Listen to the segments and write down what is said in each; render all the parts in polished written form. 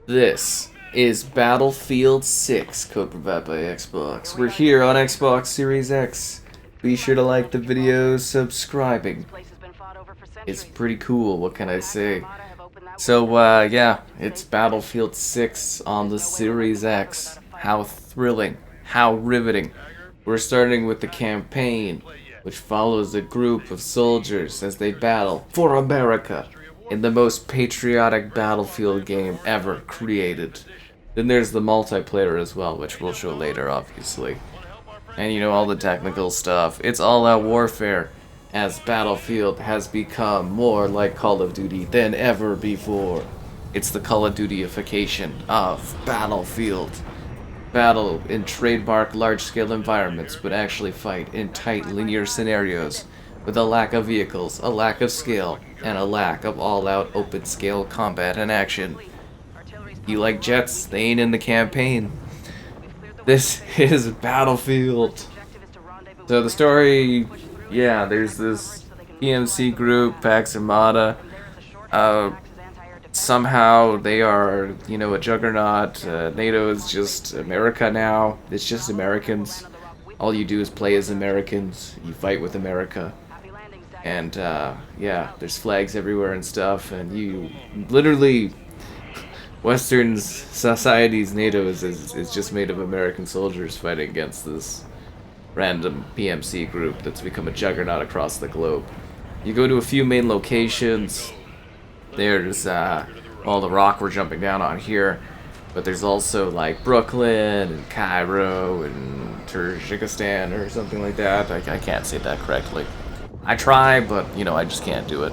This is Battlefield 6, code provided by Xbox. We're here on Xbox Series X. Be sure to like the video, subscribing. It's pretty cool, what can I say? So, yeah, it's Battlefield 6 on the Series X. How thrilling, how riveting. We're starting with the campaign, which follows a group of soldiers as they battle for America in the most patriotic Battlefield game ever created. Then there's the multiplayer as well, which we'll show later, obviously. And you know, all the technical stuff. It's all-out warfare, as Battlefield has become more like Call of Duty than ever before. It's the Call of Duty-ification of Battlefield. Battle in trademark large-scale environments, but actually fight in tight linear scenarios with a lack of vehicles, a lack of skill, and a lack of all-out open-scale combat and action. You like jets? They ain't in the campaign. This is Battlefield. So the story, yeah, there's this PMC group, Pax Armada. Somehow they are, you know, a juggernaut. NATO is just America now. It's just Americans. All you do is play as Americans. You fight with America. And, yeah, there's flags everywhere and stuff. And you literally, Western society's NATO is just made of American soldiers fighting against this random PMC group that's become a juggernaut across the globe. You go to a few main locations. There's, all the rock we're jumping down on here, but there's also, like, Brooklyn and Cairo and Tajikistan or something like that. I can't say that correctly. I try, but, you know, I just can't do it.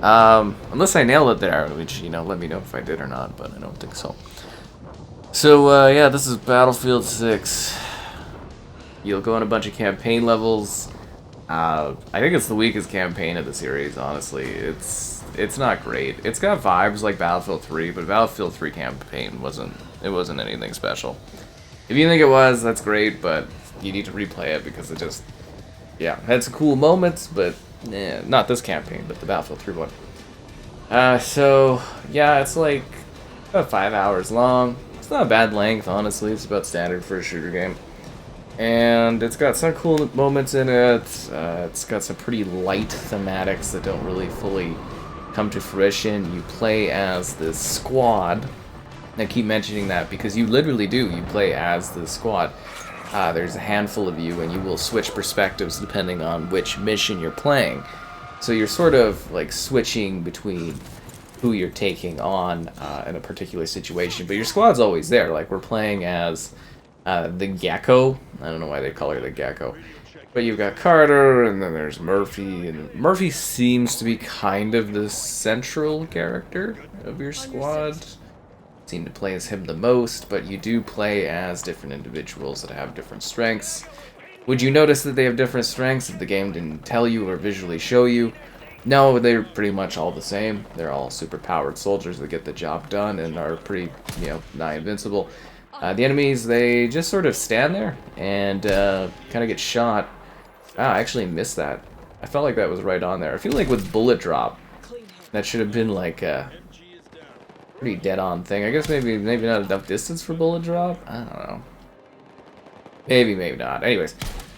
Unless I nail it there, which, you know, let me know if I did or not, but I don't think so. So, yeah, this is Battlefield 6. You'll go on a bunch of campaign levels. I think it's the weakest campaign of the series, honestly. It's not great. It's got vibes like Battlefield 3, but Battlefield 3 campaign wasn't anything special. If you think it was, that's great, but you need to replay it because it just, yeah, had some cool moments, but not this campaign, but the Battlefield 3 one. So, yeah, it's like about 5 hours long. It's not a bad length, honestly. It's about standard for a shooter game. And it's got some cool moments in it. It's got some pretty light thematics that don't really fully come to fruition. You play as this squad. I keep mentioning that because you literally do. You play as the squad. There's a handful of you, and you will switch perspectives depending on which mission you're playing. So you're sort of like switching between who you're taking on in a particular situation. But your squad's always there. Like, we're playing as the Gecko. I don't know why they call her the Gecko. But you've got Carter, and then there's Murphy. And Murphy seems to be kind of the central character of your squad. Seem to play as him the most, but you do play as different individuals that have different strengths. Would you notice that they have different strengths if the game didn't tell you or visually show you? No, they're pretty much all the same. They're all super-powered soldiers that get the job done and are pretty, you know, nigh invincible. The enemies, they just sort of stand there and kind of get shot. Ah, I actually missed that. I felt like that was right on there. I feel like with bullet drop, that should have been like a pretty dead-on thing. I guess maybe not enough distance for bullet drop? I don't know. Maybe not. Anyways,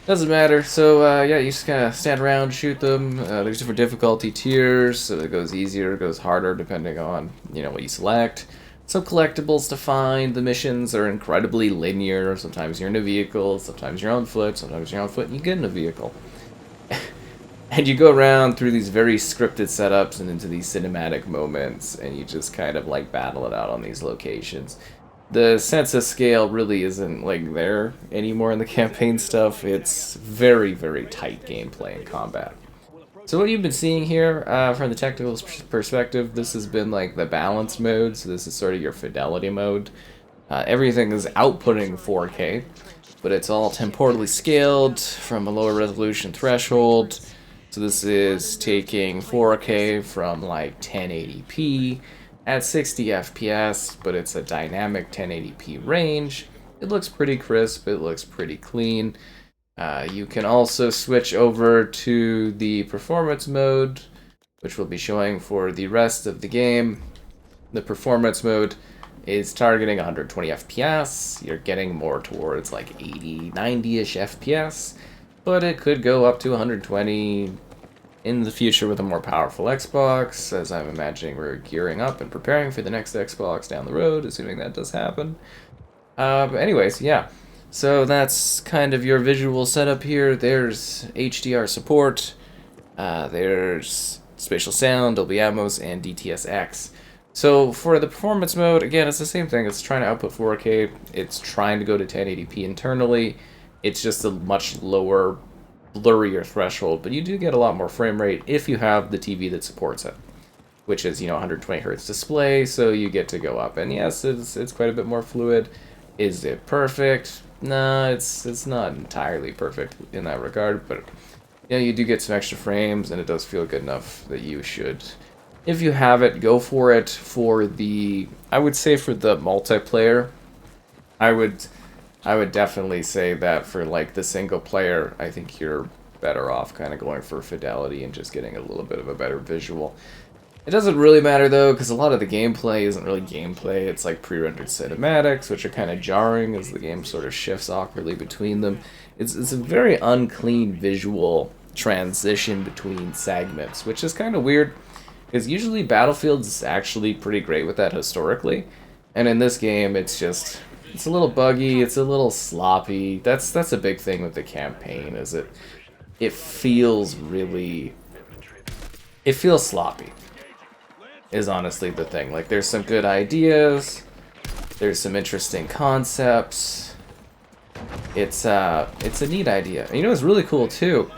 doesn't matter. So, yeah, you just kind of stand around, shoot them. There's different difficulty tiers, so it goes easier, it goes harder, depending on, you know, what you select. Some collectibles to find. The missions are incredibly linear. Sometimes you're in a vehicle, sometimes you're on foot, sometimes you're on foot and you get in a vehicle. And you go around through these very scripted setups and into these cinematic moments, and you just kind of like battle it out on these locations. The sense of scale really isn't like there anymore in the campaign stuff. It's very, very tight gameplay and combat. So what you've been seeing here, from the technical perspective, this has been like the balance mode, so this is sort of your fidelity mode. Everything is outputting 4K, but it's all temporally scaled from a lower resolution threshold. So this is taking 4K from like 1080p at 60 FPS, but it's a dynamic 1080p range. It looks pretty crisp, it looks pretty clean. You can also switch over to the performance mode, which we'll be showing for the rest of the game. The performance mode is targeting 120 FPS. You're getting more towards like 80, 90-ish FPS, but it could go up to 120 in the future with a more powerful Xbox, as I'm imagining we're gearing up and preparing for the next Xbox down the road, assuming that does happen. But anyways, yeah. So that's kind of your visual setup here. There's HDR support. There's spatial sound, Dolby Atmos, and DTS:X. So for the performance mode, again, it's the same thing. It's trying to output 4K. It's trying to go to 1080p internally. It's just a much lower, blurrier threshold, but you do get a lot more frame rate if you have the TV that supports it, which is, 120 hertz display, so you get to go up. And yes, it's quite a bit more fluid. Is it perfect? No, it's not entirely perfect in that regard, but yeah, you do get some extra frames, and it does feel good enough that you should, if you have it, go for it. For the, I would say for the multiplayer, I would definitely say that for like the single player, I think you're better off kind of going for fidelity and just getting a little bit of a better visual. It doesn't really matter though, because a lot of the gameplay isn't really gameplay. It's like pre-rendered cinematics, which are kind of jarring as the game sort of shifts awkwardly between them. It's a very unclean visual transition between segments, which is kind of weird, because usually Battlefield's actually pretty great with that historically, and in this game it's just, it's a little buggy, it's a little sloppy. That's a big thing with the campaign, is it feels really, it feels sloppy, is honestly the thing. Like, there's some good ideas, there's some interesting concepts. It's a neat idea. And it's really cool too.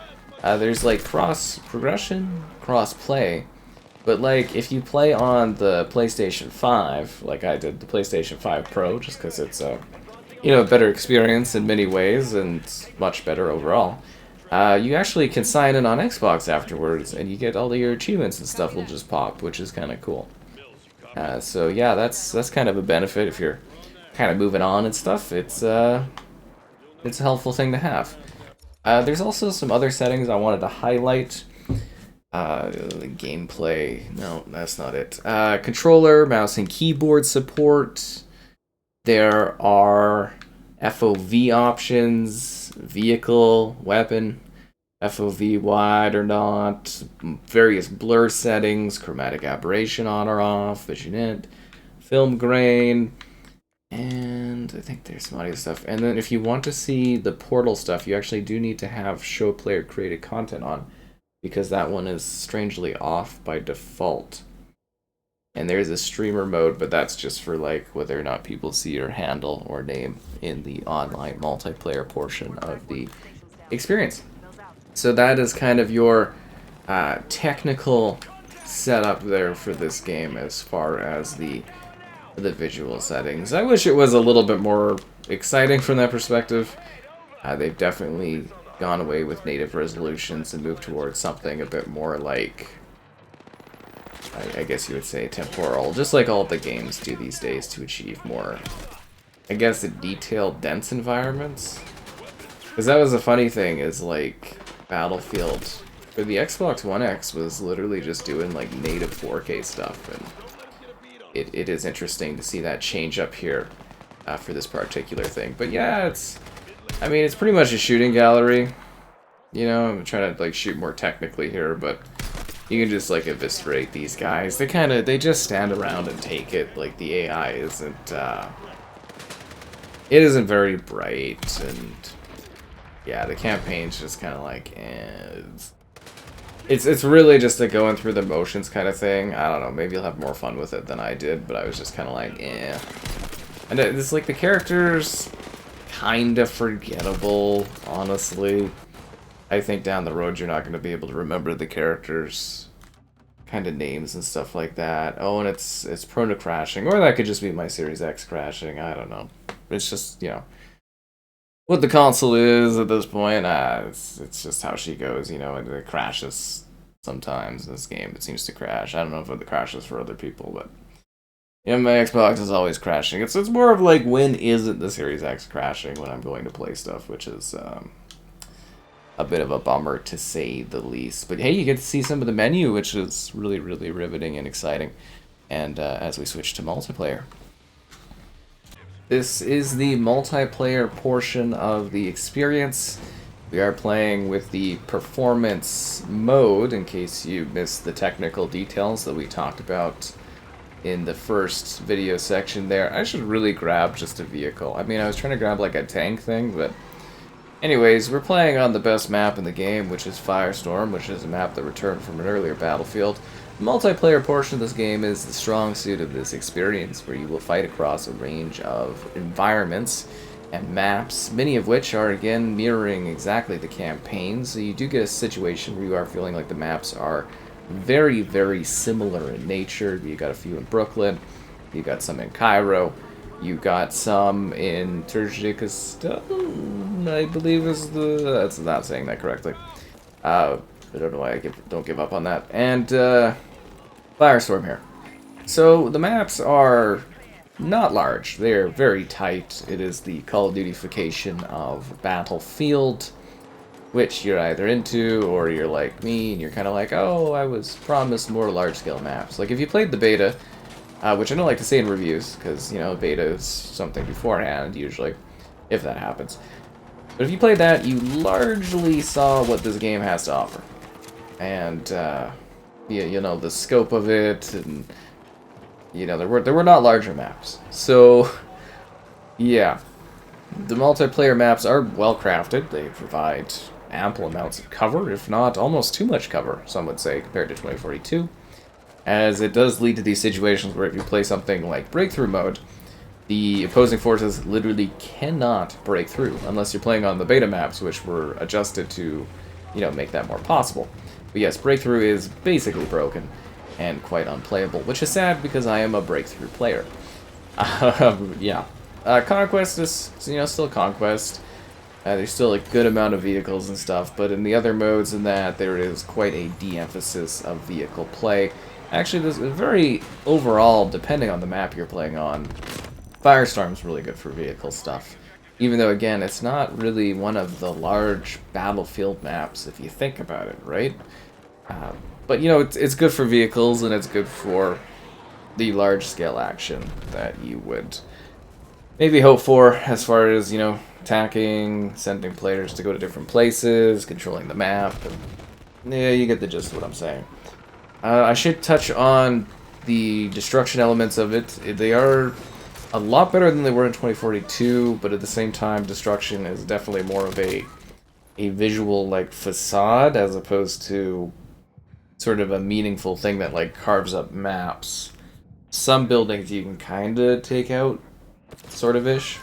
There's like cross progression, cross play, but like if you play on the PlayStation 5, like I did, the PlayStation 5 Pro, just because it's a better experience in many ways and much better overall. You actually can sign in on Xbox afterwards, and you get all of your achievements and stuff will just pop, which is kind of cool. So yeah, that's kind of a benefit if you're kind of moving on and stuff. It's a helpful thing to have. There's also some other settings I wanted to highlight. Gameplay, no, that's not it. Controller, mouse, and keyboard support. There are FOV options, vehicle, weapon, FOV wide or not, various blur settings, chromatic aberration on or off, visionette, film grain, and I think there's some audio stuff. And then if you want to see the portal stuff, you actually do need to have show player created content on, because that one is strangely off by default. And there's a streamer mode, but that's just for like whether or not people see your handle or name in the online multiplayer portion of the experience. So that is kind of your technical setup there for this game as far as the visual settings. I wish it was a little bit more exciting from that perspective. They've definitely gone away with native resolutions and moved towards something a bit more like, I guess you would say, temporal, just like all of the games do these days to achieve more, I guess, the detailed, dense environments. Because that was a funny thing, is like Battlefield for the Xbox One X was literally just doing like native 4K stuff, and it is interesting to see that change up here for this particular thing. But yeah, it's pretty much a shooting gallery. I'm trying to like shoot more technically here, but you can just like eviscerate these guys. They just stand around and take it. Like, the AI isn't it isn't very bright, and yeah, the campaign's just kind of like, it's really just a going through the motions kind of thing. I don't know, maybe you'll have more fun with it than I did, but I was just kind of like, And it's like the characters kind of forgettable, honestly. I think down the road you're not going to be able to remember the characters' kind of names and stuff like that. Oh, and it's prone to crashing, or that could just be my Series X crashing. I don't know. It's just, what the console is at this point. It's just how she goes, and it crashes sometimes in this game. It seems to crash. I don't know if it crashes for other people, but my Xbox is always crashing. It's more of like, when isn't the Series X crashing when I'm going to play stuff, which is a bit of a bummer, to say the least. But hey, you get to see some of the menu, which is really, really riveting and exciting. And as we switch to multiplayer. This is the multiplayer portion of the experience. We are playing with the performance mode, in case you missed the technical details that we talked about in the first video section there. I should really grab just a vehicle. I mean, I was trying to grab like a tank thing, but anyways, we're playing on the best map in the game, which is Firestorm, which is a map that returned from an earlier battlefield. The multiplayer portion of this game is the strong suit of this experience, where you will fight across a range of environments and maps, many of which are again mirroring exactly the campaign, so you do get a situation where you are feeling like the maps are very, very similar in nature. You got a few in Brooklyn, you got some in Cairo, you got some in Tajikistan, I believe is the... that's not saying that correctly. I don't know why I don't give up on that. And, Firestorm here. So, the maps are not large. They're very tight. It is the Call of Duty-fication of Battlefield, which you're either into, or you're like me, and you're kind of like, oh, I was promised more large-scale maps. Like, if you played the beta, which I don't like to say in reviews, because, you know, beta is something beforehand, usually, if that happens. But if you played that, you largely saw what this game has to offer. And, yeah, you know, the scope of it, and, you know, there were not larger maps. So, yeah. The multiplayer maps are well crafted. They provide ample amounts of cover, if not almost too much cover, some would say, compared to 2042. As it does lead to these situations where if you play something like Breakthrough Mode, the opposing forces literally cannot break through, unless you're playing on the beta maps, which were adjusted to, you know, make that more possible. But yes, Breakthrough is basically broken and quite unplayable, which is sad because I am a Breakthrough player. Yeah. Conquest is, you know, still Conquest. There's still a good amount of vehicles and stuff, but in the other modes in that, there is quite a de-emphasis of vehicle play. Actually, this is very overall, depending on the map you're playing on, Firestorm's really good for vehicle stuff. Even though, again, it's not really one of the large battlefield maps, if you think about it, right? But, you know, it's good for vehicles, and it's good for the large-scale action that you would maybe hope for, as far as, you know, attacking, sending players to go to different places, controlling the map, and yeah, you get the gist of what I'm saying. I should touch on the destruction elements of it. They are a lot better than they were in 2042, but at the same time, destruction is definitely more of a visual, like, facade, as opposed to sort of a meaningful thing that, like, carves up maps. Some buildings you can kind of take out, sort of ish.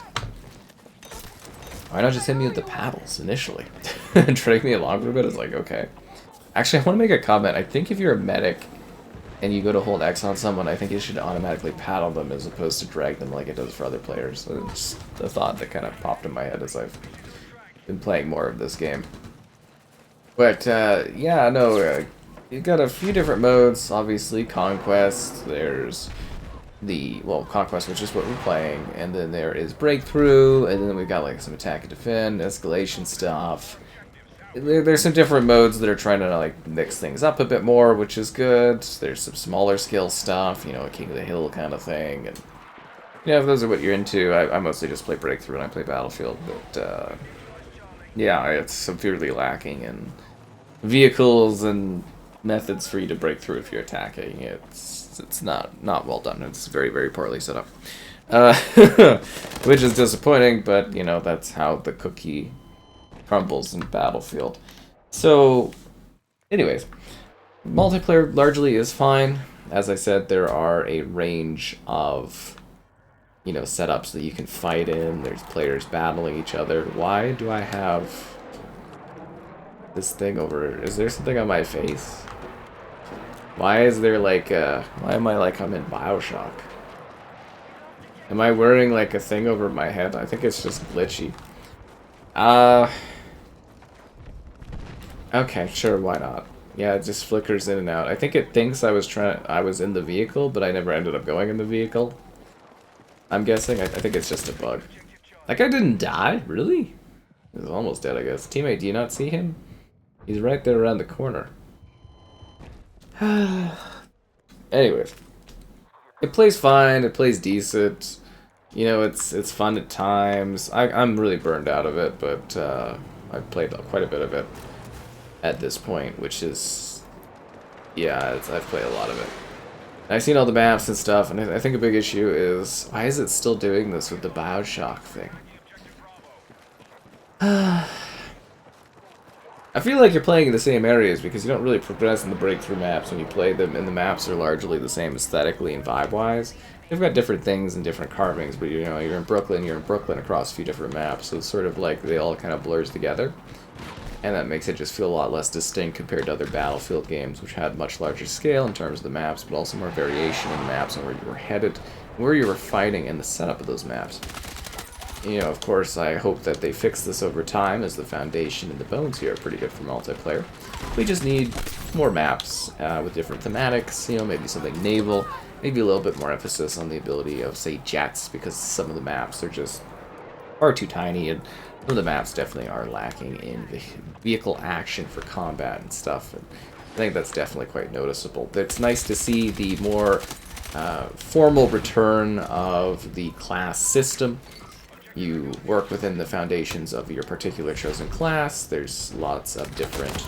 Why not just hit me with the paddles initially? And drag me along for a bit? It's like, okay. Actually, I want to make a comment. I think if you're a medic and you go to hold X on someone, I think you should automatically paddle them as opposed to drag them like it does for other players. It's a thought that kind of popped in my head as I've been playing more of this game. But, yeah, no, you've got a few different modes. Obviously, Conquest, there's the, well, Conquest, which is what we're playing, and then there is Breakthrough, and then we've got, like, some attack and defend, escalation stuff. There's some different modes that are trying to, like, mix things up a bit more, which is good. There's some smaller scale stuff, you know, a King of the Hill kind of thing, and, yeah, if those are what you're into, I mostly just play Breakthrough and I play Battlefield, but, yeah, it's severely lacking in vehicles and methods for you to break through if you're attacking. It's not well done. It's very, very poorly set up. Which is disappointing, but, you know, that's how the cookie crumbles in Battlefield. So, anyways, multiplayer largely is fine. As I said, there are a range of, you know, setups that you can fight in. There's players battling each other. Why do I have this thing over? Is there something on my face? Why is there like why am I like I'm in BioShock? Am I wearing like a thing over my head? I think it's just glitchy. Okay, sure, why not? Yeah, it just flickers in and out. I think it thinks I was in the vehicle, but I never ended up going in the vehicle. I'm guessing. I think it's just a bug. That guy didn't die? Really? He was almost dead, I guess. Teammate, do you not see him? He's right there around the corner. Anyways. It plays fine, it plays decent. You know, it's fun at times. I'm really burned out of it, but I've played quite a bit of it at this point, which is, yeah, I've played a lot of it. And I've seen all the maps and stuff, and I think a big issue is, why is it still doing this with the Bioshock thing? I feel like you're playing in the same areas because you don't really progress in the breakthrough maps when you play them, and the maps are largely the same aesthetically and vibe-wise. They've got different things and different carvings, but you know, you're in Brooklyn across a few different maps, so it's sort of like they all kind of blurs together. And that makes it just feel a lot less distinct compared to other Battlefield games, which had much larger scale in terms of the maps, but also more variation in the maps and where you were headed, where you were fighting, and the setup of those maps. You know, of course, I hope that they fix this over time, as the foundation and the bones here are pretty good for multiplayer. We just need more maps with different thematics, you know, maybe something naval, maybe a little bit more emphasis on the ability of, say, jets, because some of the maps are just far too tiny, and some of the maps definitely are lacking in vehicle action for combat and stuff. And I think that's definitely quite noticeable. It's nice to see the more formal return of the class system. You work within the foundations of your particular chosen class. There's lots of different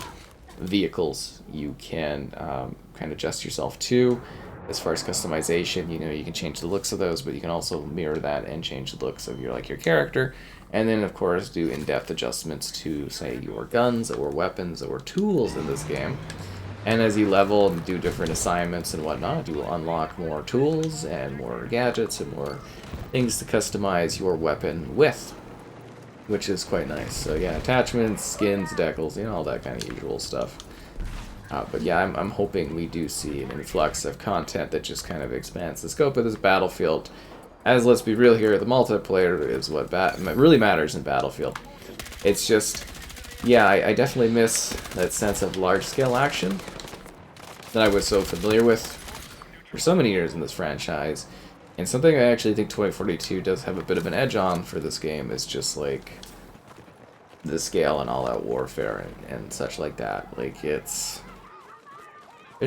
vehicles you can kind of adjust yourself to. As far as customization, you know, you can change the looks of those, but you can also mirror that and change the looks of your character. And then, of course, do in-depth adjustments to, say, your guns or weapons or tools in this game. And as you level and do different assignments and whatnot, you will unlock more tools and more gadgets and more things to customize your weapon with, which is quite nice. So yeah, attachments, skins, decals, you know, all that kind of usual stuff. But yeah, I'm hoping we do see an influx of content that just kind of expands the scope of this Battlefield. As, let's be real here, the multiplayer is what really matters in Battlefield. It's just, yeah, I definitely miss that sense of large-scale action that I was so familiar with for so many years in this franchise. And something I actually think 2042 does have a bit of an edge on for this game is just, like, the scale and all-out warfare and such like that. Like, there's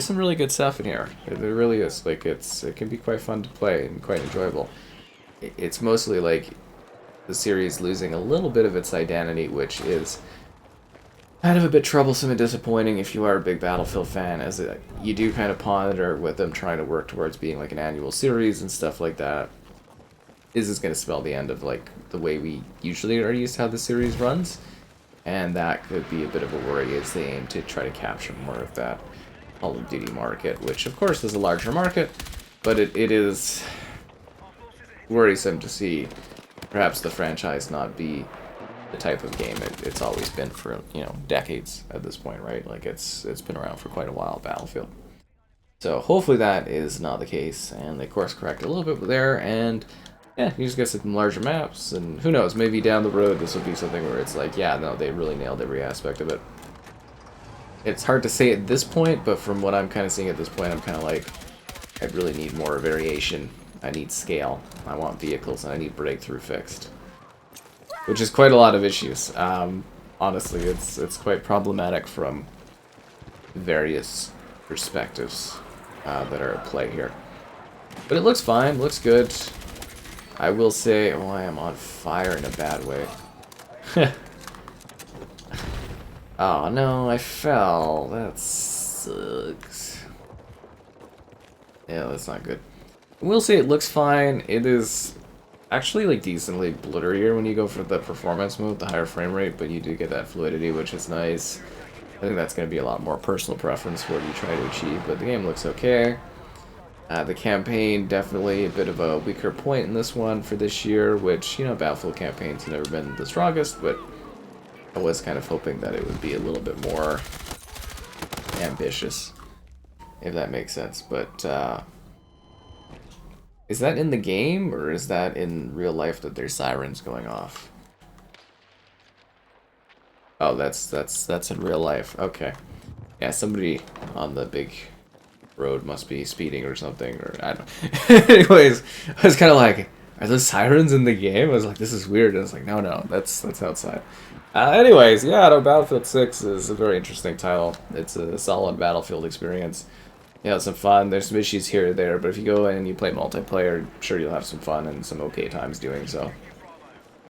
some really good stuff in here. There really is. Like, it can be quite fun to play and quite enjoyable. It's mostly, like, the series losing a little bit of its identity, which is kind of a bit troublesome and disappointing if you are a big Battlefield fan, as you do kind of ponder with them trying to work towards being like an annual series and stuff like that. Is this going to spell the end of like the way we usually are used to how the series runs? And that could be a bit of a worry as they aim to try to capture more of that Call of Duty market, which of course is a larger market, but it is worrisome to see perhaps the franchise not be the type of game it's always been for, you know, decades at this point, right? Like it's been around for quite a while, Battlefield. So hopefully that is not the case, and they course correct a little bit there, and yeah, you just get some larger maps, and who knows, maybe down the road this will be something where it's like, yeah, no, they really nailed every aspect of it. It's hard to say at this point, but from what I'm kind of seeing at this point, I'm kind of like, I really need more variation. I need scale. I want vehicles, and I need breakthrough fixed. Which is quite a lot of issues. Honestly, it's quite problematic from various perspectives that are at play here. But it looks fine, looks good. I will say, oh, I am on fire in a bad way. Oh no, I fell. That sucks. Yeah, that's not good. I will say it looks fine. It is actually like decently blurrier when you go for the performance mode, the higher frame rate, but you do get that fluidity, which is nice. I think that's going to be a lot more personal preference for what you try to achieve, but the game looks okay. The campaign, definitely a bit of a weaker point in this one for this year, which, you know, Battlefield campaigns have never been the strongest, but I was kind of hoping that it would be a little bit more ambitious, if that makes sense. But is that in the game, or is that in real life that there's sirens going off? Oh, that's in real life. Okay. Yeah, somebody on the big road must be speeding or something, or I don't know. Anyways, I was kind of like, are those sirens in the game? I was like, this is weird. And I was like, no, that's outside. Anyways, yeah, no, Battlefield 6 is a very interesting title. It's a solid Battlefield experience. Yeah, some fun. There's some issues here or there, but if you go in and you play multiplayer, I'm sure you'll have some fun and some okay times doing so.